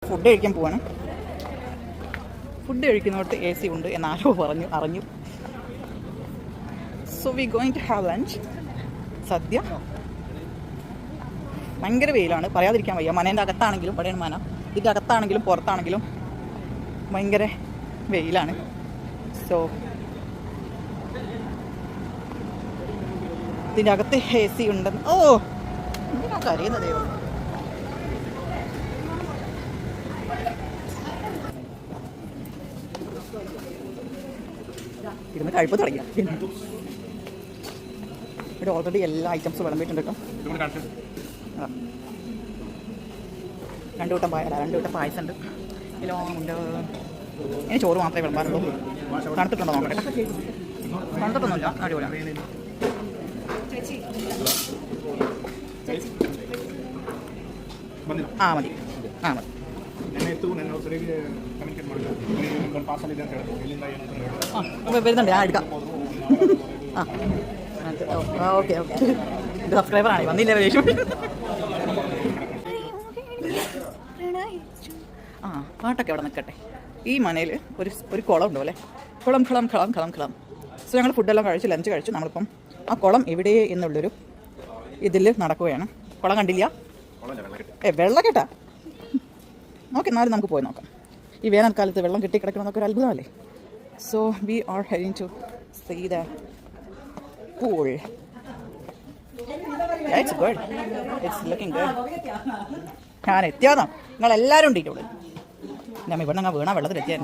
Food കഴിക്കാൻ പോവാണ്. Food കഴിക്കുന്നിടത്ത് AC ഉണ്ട് എന്നാരോ അറിഞ്ഞു. So we going to have lunch. Sadya. ഭയങ്കര വെയിലാണ്, പറയാതിരിക്കാൻ വയ്യ. മനേൻ്റെ അകത്താണെങ്കിലും, ഇവിടെയാണ് മന, ഇതിൻ്റെ അകത്താണെങ്കിലും പുറത്താണെങ്കിലും ഭയങ്കര വെയിലാണ്. സോ ഇതിൻ്റെ അകത്ത് AC ഉണ്ടെന്ന്. ഓ ഇതിനൊക്കെ അറിയുന്നത് ദൈവം. ഇരുന്ന് കഴിപ്പ് തുടങ്ങി. ഇവിടെ ഓൾറെഡി എല്ലാ ഐറ്റംസും വിളമ്പിയിട്ടുണ്ട് കേട്ടോ. രണ്ടു കൂട്ടം പായസം ഉണ്ട്, ഉണ്ട്. ഇനി ചോറ് മാത്രമേ വിളമ്പാറുള്ളൂ. തണുത്തിട്ടുണ്ടോ നോക്കട്ടെ. തണുത്തിട്ടൊന്നുമില്ല, അടിപൊളിയാണ്. ആ മതി. വരുന്നുണ്ട്, ഞാൻ എടുക്കാം. ഓക്കെ ഇത് സബ്സ്ക്രൈബറാണ്, വന്നില്ല വേഷം. പാട്ടൊക്കെ അവിടെ നിൽക്കട്ടെ. ഈ മനയിൽ ഒരു കുളം ഉണ്ടോ അല്ലേ? കുളം. സോ ഞങ്ങൾ ഫുഡെല്ലാം കഴിച്ച്, ലഞ്ച് കഴിച്ചു. നമ്മളിപ്പം ആ കുളം എവിടെ എന്നുള്ളൊരു ഇതിൽ നടക്കുകയാണ്. കുളം കണ്ടില്ല? വെള്ളക്കെട്ടാ. ഓക്കെ, എന്നാലും നമുക്ക് പോയി നോക്കാം. ഈ വേനൽക്കാലത്ത് വെള്ളം കെട്ടിക്കിടക്കണമെന്നൊക്കെ ഒരു അത്ഭുതമല്ലേ? So we are heading to see the pool. It's good, it's looking good. ഞാൻ എത്തിയാതാ, നിങ്ങളെല്ലാവരും ഉണ്ടിട്ടുള്ളൂ. ഞാൻ ഇവിടെ നിങ്ങൾ വീണാ വെള്ളത്തിലെത്തിയാൻ.